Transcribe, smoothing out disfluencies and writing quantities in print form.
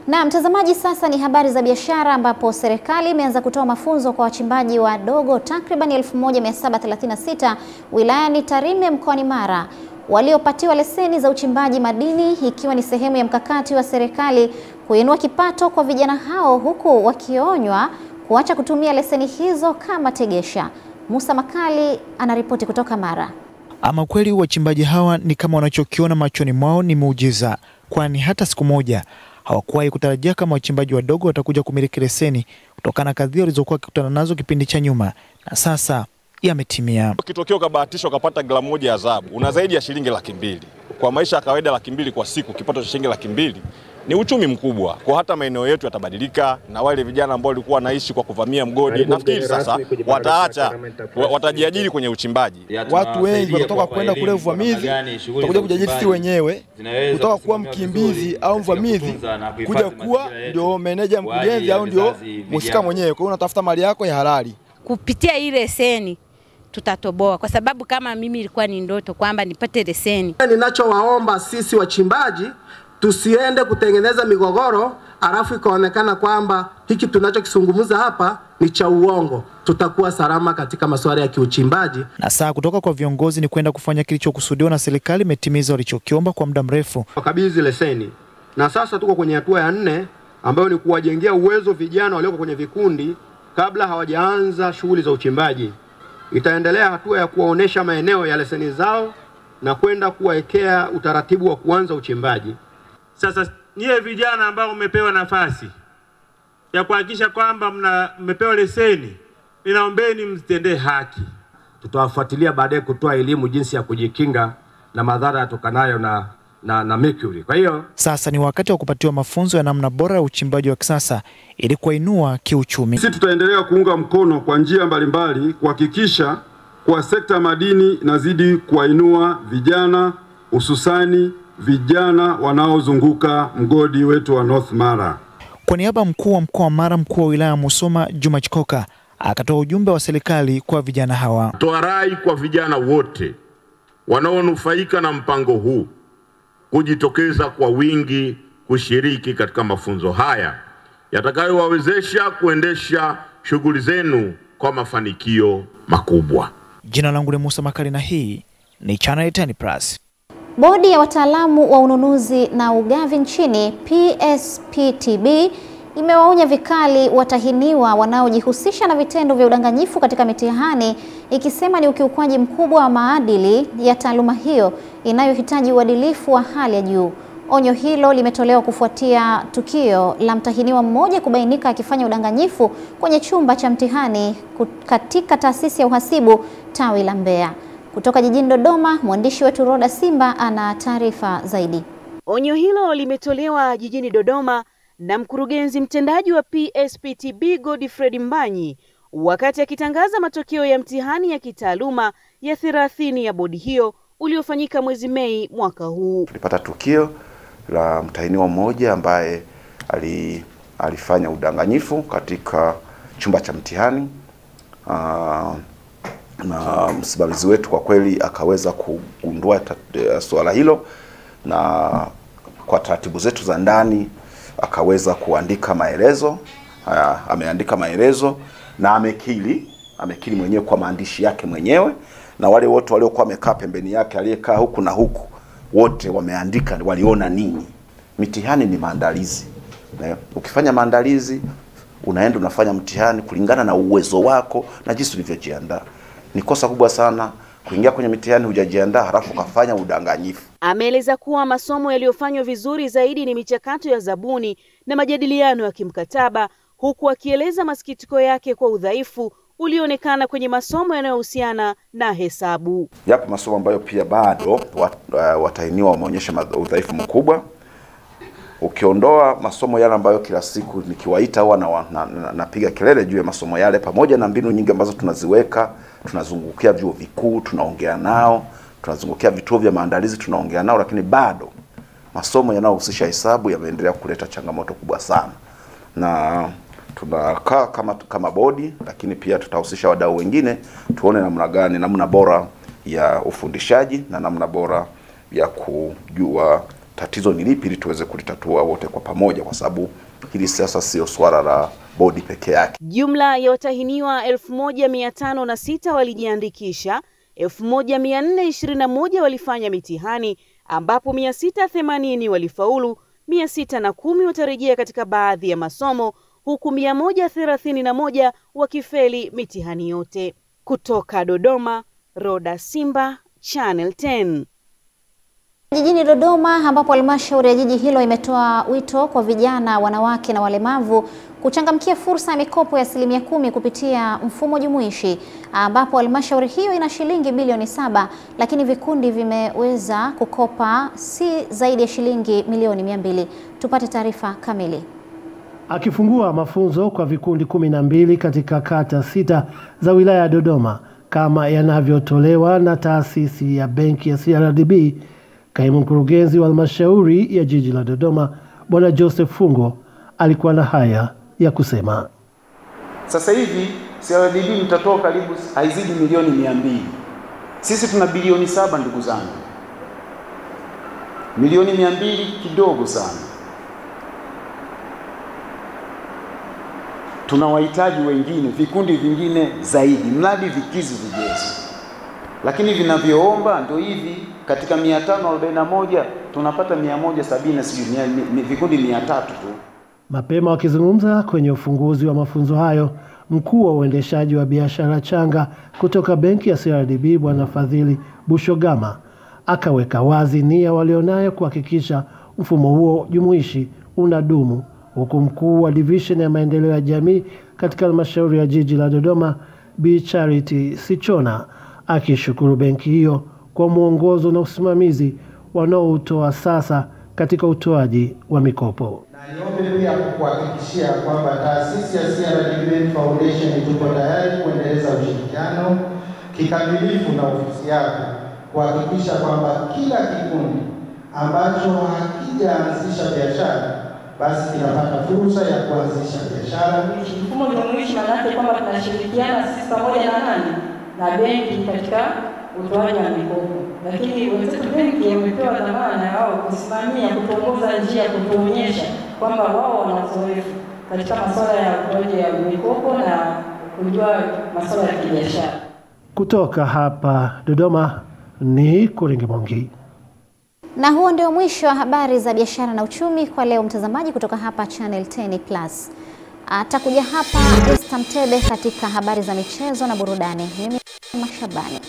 Na mtazamaji, sasa ni habari za biashara, ambapo serikali imeanza kutoa mafunzo kwa wachimbaji wadogo takriban 1736 wilayani Tarime mkoani Mara waliopatiwa leseni za uchimbaji madini, ikiwa ni sehemu ya mkakati wa serikali kuinua kipato kwa vijana hao, huku wakionywa kuacha kutumia leseni hizo kama tegesha. Musa Makali anaripoti kutoka Mara. Ama kweli wachimbaji hawa ni kama wanachokiona machoni mwao ni muujiza, kwani hata siku moja hawakuwahi kutarajia kama wachimbaji wadogo watakuja kumiliki leseni kutokana na kadhia walizokuwa wakikutana nazo kipindi cha nyuma, na sasa yametimia. Ukitokea ukabahatisha ukapata gramu moja ya dhahabu, una zaidi ya shilingi 200,000. Kwa maisha ya kawaida 200,000 kwa siku, kipato cha shilingi 200,000 ni uchumi mkubwa. Kwa hata maeneo yetu yatabadilika, na wale vijana ambao walikuwa wanaishi kwa kuvamia mgodi, nafikiri sasa wataacha, watajiajiri kwenye uchimbaji. Watu wengi watatoka kwenda kule uvamizi, tutakuja kujiajiri sisi wenyewe, kutoka kuwa mkimbizi au mvamizi kuja kuwa ndio meneja mkurugenzi au ndio mhusika mwenyewe. Kwa hiyo unatafuta mali yako ya halali. Kupitia ile leseni tutatoboa, kwa sababu kama mimi ilikuwa ni ndoto kwamba nipate leseni. Ninachowaomba sisi wachimbaji, tusiende kutengeneza migogoro alafu ikaonekana kwamba hiki tunachokizungumza hapa ni cha uongo. Tutakuwa salama katika masuala ya kiuchimbaji. Na saa kutoka kwa viongozi ni kwenda kufanya kilichokusudiwa, na serikali imetimiza walichokiomba kwa muda mrefu. Wakabidhi leseni. Na sasa tuko kwenye hatua ya 4 ambayo ni kuwajengea uwezo vijana walioko kwenye vikundi kabla hawajaanza shughuli za uchimbaji. Itaendelea hatua ya kuwaonesha maeneo ya leseni zao na kwenda kuwaekea utaratibu wa kuanza uchimbaji. Sasa nyie vijana ambao mmepewa nafasi ya kuhakikisha kwamba mmepewa leseni, ninaombeni mzitendee haki. Tutawafuatilia baadaye kutoa elimu jinsi ya kujikinga na madhara yatokanayo na mercury. Kwa hiyo sasa ni wakati wa kupatiwa mafunzo ya namna bora ya uchimbaji wa kisasa ili kuinua kiuchumi. Sisi tutaendelea kuunga mkono kwa njia mbalimbali kuhakikisha kwa sekta madini inazidi kuinua vijana, hususani vijana wanaozunguka mgodi wetu wa North Mara. Kwa niaba mkuu wa mkoa wa Mara, mkuu wa wilaya Musoma Juma Chikoka akatoa ujumbe wa serikali kwa vijana hawa. Toa rai kwa vijana wote wanaonufaika na mpango huu kujitokeza kwa wingi kushiriki katika mafunzo haya yatakayowawezesha kuendesha shughuli zenu kwa mafanikio makubwa. Jina langu ni Musa Makali na hii ni Channel 10 Plus. Bodi ya wataalamu wa ununuzi na ugavi nchini PSPTB imewaonya vikali watahiniwa wanaojihusisha na vitendo vya udanganyifu katika mitihani, ikisema ni ukiukwaji mkubwa wa maadili ya taaluma hiyo inayohitaji uadilifu wa hali ya juu. Onyo hilo limetolewa kufuatia tukio la mtahiniwa mmoja kubainika akifanya udanganyifu kwenye chumba cha mtihani katika taasisi ya uhasibu tawi la Mbeya. Kutoka jijini Dodoma, mwandishi wetu Roda Simba ana taarifa zaidi. Onyo hilo limetolewa jijini Dodoma na mkurugenzi mtendaji wa PSPTB Godfred Mbanyi wakati akitangaza matokeo ya mtihani ya kitaaluma ya 30 ya bodi hiyo uliofanyika mwezi Mei mwaka huu. Tulipata tukio la mtahiniwa mmoja ambaye alifanya udanganyifu katika chumba cha mtihani. Na msimamizi wetu kwa kweli akaweza kugundua swala hilo, na kwa taratibu zetu za ndani akaweza kuandika maelezo. Ameandika maelezo na amekiri mwenyewe kwa maandishi yake mwenyewe, na wale wote waliokuwa wamekaa pembeni yake, aliyekaa huku na huku, wote wameandika waliona nini. Mitihani ni maandalizi. Ukifanya maandalizi, unaenda unafanya mtihani kulingana na uwezo wako na jinsi ulivyojiandaa. Ni kosa kubwa sana kuingia kwenye mitihani hujajiandaa halafu kufanya udanganyifu. Ameeleza kuwa masomo yaliyofanywa vizuri zaidi ni michakato ya zabuni na majadiliano ya kimkataba, huku akieleza masikitiko yake kwa udhaifu ulioonekana kwenye masomo yanayohusiana na hesabu. Yapo masomo ambayo pia bado watahiniwa wameonyesha udhaifu mkubwa. Ukiondoa masomo yale ambayo kila siku nikiwaita huwa napiga kelele juu ya masomo yale, pamoja na mbinu nyingi ambazo tunaziweka, tunazungukia vyuo vikuu, tunaongea nao, tunazungukia vituo vya maandalizi, tunaongea nao, lakini bado masomo yanayohusisha hesabu yameendelea kuleta changamoto kubwa sana. Na tunakaa kama bodi, lakini pia tutahusisha wadau wengine tuone namna bora ya ufundishaji na namna bora ya kujua tatizo ni lipi ili tuweze kulitatua wote kwa pamoja, kwa sababu hili sasa sio swala la bodi peke yake. Jumla ya watahiniwa 1506 walijiandikisha, 1421 walifanya mitihani, ambapo 680 walifaulu, 610 watarejea katika baadhi ya masomo, huku 131 wakifeli mitihani yote. Kutoka Dodoma, Roda Simba, Channel 10. Jijini Dodoma ambapo halmashauri ya jiji hilo imetoa wito kwa vijana, wanawake na walemavu kuchangamkia fursa ya mikopo ya 10% kupitia mfumo jumuishi, ambapo halmashauri hiyo ina shilingi bilioni 7, lakini vikundi vimeweza kukopa si zaidi ya shilingi milioni 200. Tupate taarifa kamili. Akifungua mafunzo kwa vikundi 12 katika kata 6 za wilaya ya Dodoma kama yanavyotolewa na taasisi ya benki ya CRDB, kaimu mkurugenzi wa halmashauri ya jiji la Dodoma Bwana Joseph Fungo alikuwa na haya ya kusema. Sasa hivi CRDB mtatoa karibu haizidi milioni 200. Sisi tuna bilioni 7 ndugu zangu. Milioni 200 kidogo sana. Tunawahitaji wengine, vikundi vingine zaidi, mradi vikizi vigezo. Lakini vinavyoomba ndio hivi, katika 541 tunapata 170, sijui ni vikundi 300 tu. Mapema wakizungumza kwenye ufunguzi wa mafunzo hayo, mkuu wa uendeshaji wa biashara changa kutoka benki ya CRDB Bwana Fadhili Bushogama akaweka wazi nia walionayo kuhakikisha mfumo huo jumuishi unadumu, huku mkuu wa division ya maendeleo ya jamii katika halmashauri ya jiji la Dodoma Bi Charity Sichona akishukuru benki hiyo kwa mwongozo na usimamizi wanaotoa sasa katika utoaji wa mikopo. Na niombe pia kuhakikishia kwamba taasisi ya CRDB Foundation tuko tayari kuendeleza ushirikiano kikamilifu na ofisi yako kuhakikisha kwamba kila kikundi ambacho hakijaanzisha biashara basi kinapata fursa ya kuanzisha biashara. Mfumo jumuishi maana yake kwamba tunashirikiana sisi pamoja na nani? Na benki katika utoaji wa mikopo. Lakini wenzetu benki wamepewa dhamana yao kusimamia, kutongoza njia, kutuonyesha kwamba wao wana uzoefu katika masuala ya utoaji wa mikopo na kujua masuala ya kibiashara. Kutoka hapa Dodoma ni Kuringe Mongi. Na huo ndio mwisho wa habari za biashara na uchumi kwa leo, mtazamaji, kutoka hapa Channel 10+. Atakuja hapa Esther Mtebe katika habari za michezo na burudani. Mimi Mashabani.